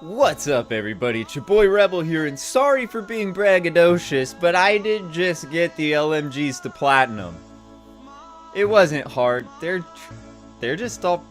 What's up, everybody? It's your boy Rebel here, and sorry for being braggadocious, but I did just get the LMGs to platinum. It wasn't hard. They're just all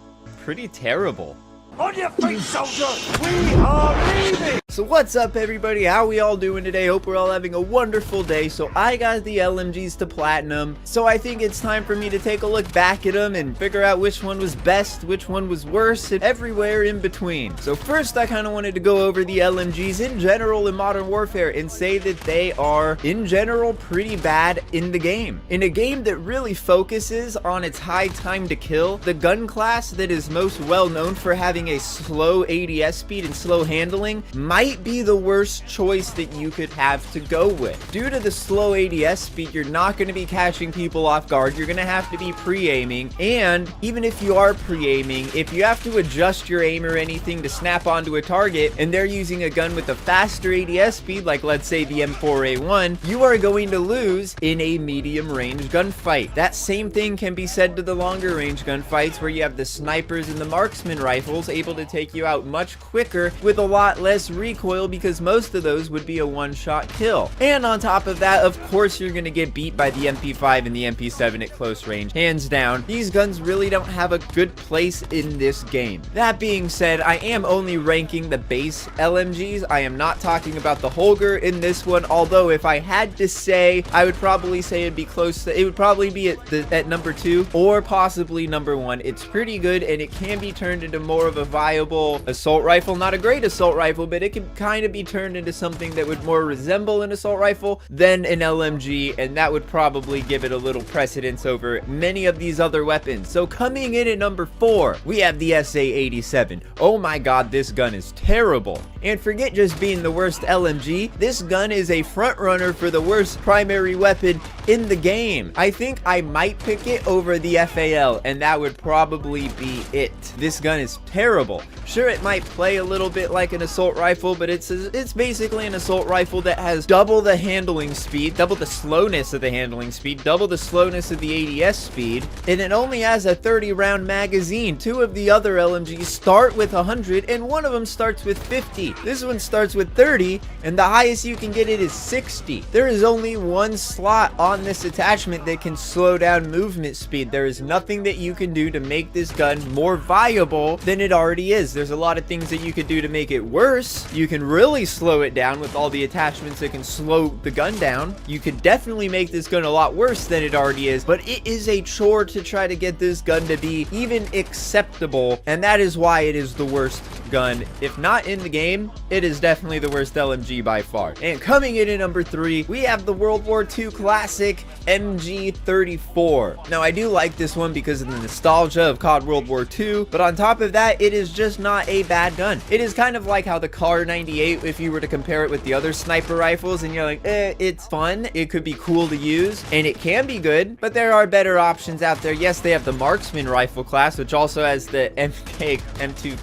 pretty terrible. On your feet, soldier! We are leaving! So what's up, everybody? How we all doing today? Hope we're all having a wonderful day. So I got the LMGs to platinum, so I think it's time for me to take a look back at them and figure out which one was best, which one was worse, and everywhere in between. So first, I kind of wanted to go over the LMGs in general in Modern Warfare and say that they are, in general, pretty bad in the game. In a game that really focuses on its high time to kill, the gun class that is most well known for having a slow ADS speed and slow handling might be the worst choice that you could have to go with. Due to the slow ADS speed, you're not going to be catching people off guard. You're going to have to be pre-aiming, and even if you are pre-aiming, if you have to adjust your aim or anything to snap onto a target and they're using a gun with a faster ADS speed, like let's say the M4A1, you are going to lose in a medium range gunfight. That same thing can be said to the longer range gunfights where you have the snipers and the marksman rifles able to take you out much quicker with a lot less recoil, because most of those would be a one-shot kill. And on top of that, of course, you're going to get beat by the MP5 and the MP7 at close range. Hands down, these guns really don't have a good place in this game. That being said, I am only ranking the base LMGs. I am not talking about the Holger in this one, although if I had to say, I would probably say it'd be close to, it would probably be at number 2 or possibly number 1. It's pretty good, and it can be turned into more of a viable assault rifle. Not a great assault rifle, but it can kind of be turned into something that would more resemble an assault rifle than an LMG, and that would probably give it a little precedence over many of these other weapons. So coming in at number 4, we have the SA-87. Oh my god, this gun is terrible. And forget just being the worst LMG, this gun is a front runner for the worst primary weapon in the game. I think I might pick it over the FAL, and that would probably be it. This gun is terrible. Sure, it might play a little bit like an assault rifle, but it's basically an assault rifle that has double the handling speed, double the slowness of the handling speed, double the slowness of the ADS speed, and it only has a 30-round magazine. 2 of the other LMGs start with 100, and one of them starts with 50. This one starts with 30, and the highest you can get it is 60. There is only one slot on this attachment that can slow down movement speed. There is nothing that you can do to make this gun more viable than it already is. There's a lot of things that you could do to make it worse. You can really slow it down with all the attachments that can slow the gun down. You could definitely make this gun a lot worse than it already is, but it is a chore to try to get this gun to be even acceptable, and that is why it is the worst gun. If not in the game, it is definitely the worst LMG by far. And coming in at number 3, we have the World War II classic MG34. Now, I do like this one because of the nostalgia of COD World War II, but on top of that, it is just not a bad gun. It is kind of like how the Kar 98, if you were to compare it with the other sniper rifles, and you're like, it's fun, it could be cool to use, and it can be good, but there are better options out there. Yes, they have the marksman rifle class, which also has the MK2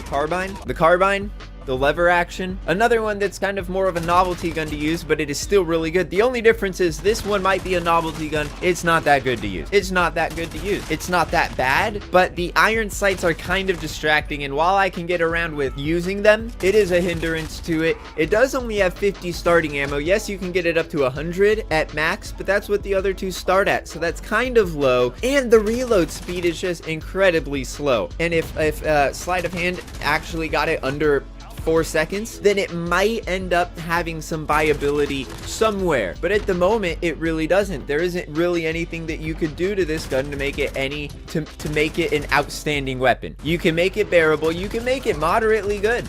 carbine. The carbine, the lever action, another one that's kind of more of a novelty gun to use, but it is still really good. The only difference is this one might be a novelty gun. It's not that good to use. It's not that good to use. It's not that bad, but the iron sights are kind of distracting, and while I can get around with using them, it is a hindrance to it. It does only have 50 starting ammo. Yes, you can get it up to 100 at max, but that's what the other two start at, so that's kind of low, and the reload speed is just incredibly slow. And if sleight of hand actually got it under 4 seconds, then it might end up having some viability somewhere, but at the moment it really doesn't. There isn't really anything that you could do to this gun to make it to make it an outstanding weapon. You can make it bearable, you can make it moderately good,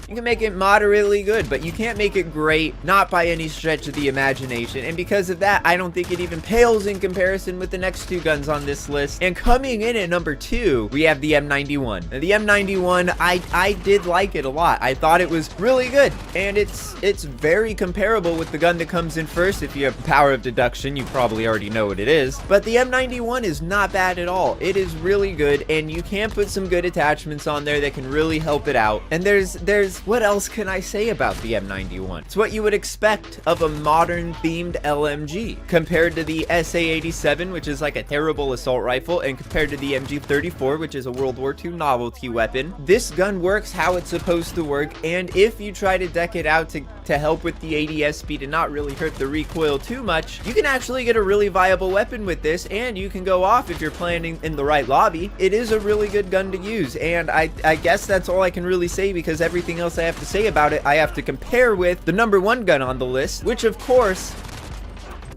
but you can't make it great, not by any stretch of the imagination. And because of that, I don't think it even pales in comparison with the next 2 guns on this list. And coming in at number 2, we have the M91. Now, the M91, I did like it a lot. I thought it was was really good, and it's very comparable with the gun that comes in first. If you have power of deduction, you probably already know what it is, but the M91 is not bad at all. It is really good, and you can put some good attachments on there that can really help it out. And there's what else can I say about the M91? It's what you would expect of a modern themed LMG compared to the SA-87, which is like a terrible assault rifle, and compared to the MG34, which is a World War II novelty weapon. This gun works how it's supposed to work, and if you try to deck it out to help with the ADS speed and not really hurt the recoil too much, you can actually get a really viable weapon with this, and you can go off if you're playing in the right lobby. It is a really good gun to use, and I guess that's all I can really say, because everything else I have to say about it I have to compare with the #1 gun on the list, which of course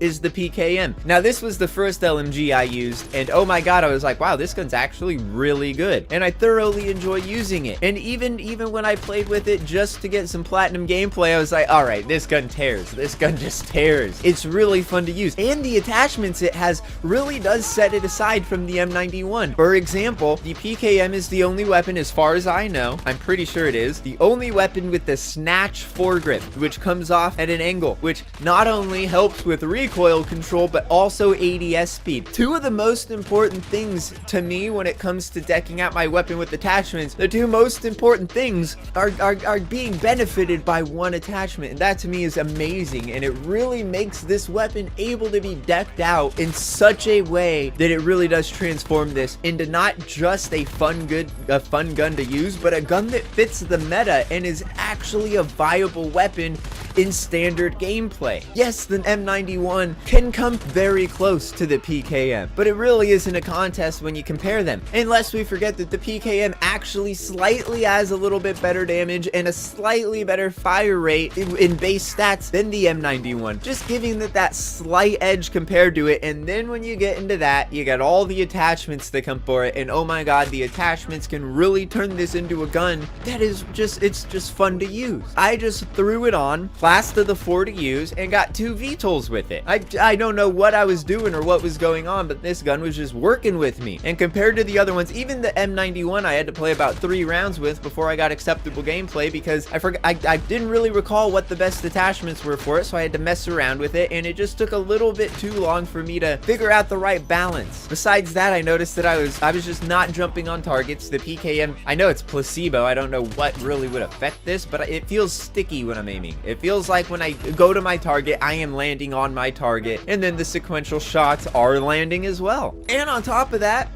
is the PKM. Now, this was the first LMG I used, and oh my god, I was like, wow, this gun's actually really good, and I thoroughly enjoy using it. And even when I played with it just to get some platinum gameplay, I was like, all right, this gun tears. This gun just tears. It's really fun to use, and the attachments it has really does set it aside from the M91. For example, the PKM is the only weapon, as far as I know, I'm pretty sure it is, the only weapon with the snatch foregrip, which comes off at an angle, which not only helps with recoil control, but also ADS speed. Two of the most important things to me when it comes to decking out my weapon with attachments, the two most important things are being benefited by one attachment, and that to me is amazing, and it really makes this weapon able to be decked out in such a way that it really does transform this into not just a fun gun to use, but a gun that fits the meta and is actually a viable weapon in standard gameplay. Yes, the M91 can come very close to the PKM, but it really isn't a contest when you compare them, unless we forget that the PKM actually slightly has a little bit better damage and a slightly better fire rate in base stats than the M91, just giving that slight edge compared to it. And then when you get into that, you got all the attachments that come for it, and oh my god, the attachments can really turn this into a gun that is it's just fun to use. I just threw it on, classed to the 4 to use, and got 2 VTOLs with it. I don't know what I was doing or what was going on, but this gun was just working with me. And compared to the other ones, even the M91 I had to play about 3 rounds with before I got acceptable gameplay, because I didn't really recall what the best attachments were for it, so I had to mess around with it, and it just took a little bit too long for me to figure out the right balance. Besides that, I noticed that I was just not jumping on targets. The PKM, I know it's placebo, I don't know what really would affect this, but it feels sticky when I'm aiming. It feels like when I go to my target, I am landing on my target, and then the sequential shots are landing as well. And on top of that,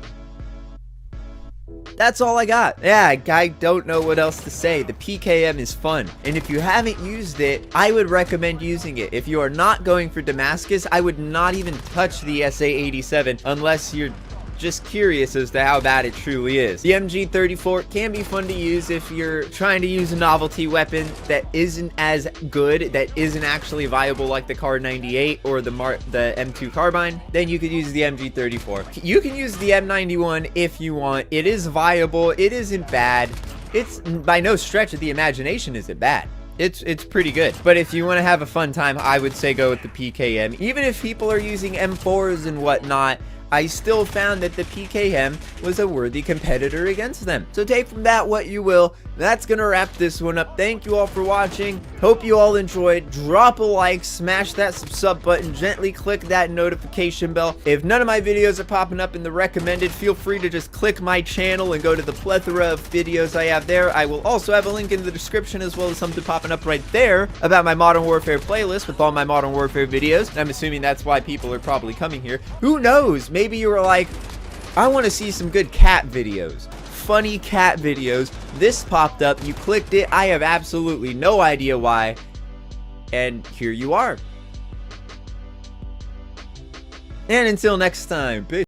that's all I got. Yeah, I don't know what else to say. The PKM is fun, and if you haven't used it, I would recommend using it. If you are not going for Damascus, I would not even touch the SA-87 unless you're just curious as to how bad it truly is. The MG34 can be fun to use if you're trying to use a novelty weapon that isn't as good, that isn't actually viable like the Kar 98 or the M2 carbine. Then you could use the MG34. You can use the M91 if you want. It is viable. It isn't bad. It's by no stretch of the imagination is it bad. It's pretty good. But if you want to have a fun time, I would say go with the PKM. Even if people are using M4s and whatnot, I still found that the PKM was a worthy competitor against them. So take from that what you will. That's gonna wrap this one up. Thank you all for watching. Hope you all enjoyed. Drop a like, smash that sub button, gently click that notification bell. If none of my videos are popping up in the recommended, feel free to just click my channel and go to the plethora of videos I have there. I will also have a link in the description, as well as something popping up right there about my Modern Warfare playlist with all my Modern Warfare videos. I'm assuming that's why people are probably coming here. Who knows? Maybe you were like, I want to see some good cat videos. Funny cat videos. This popped up, you clicked it, I have absolutely no idea why, and here you are. And until next time, peace.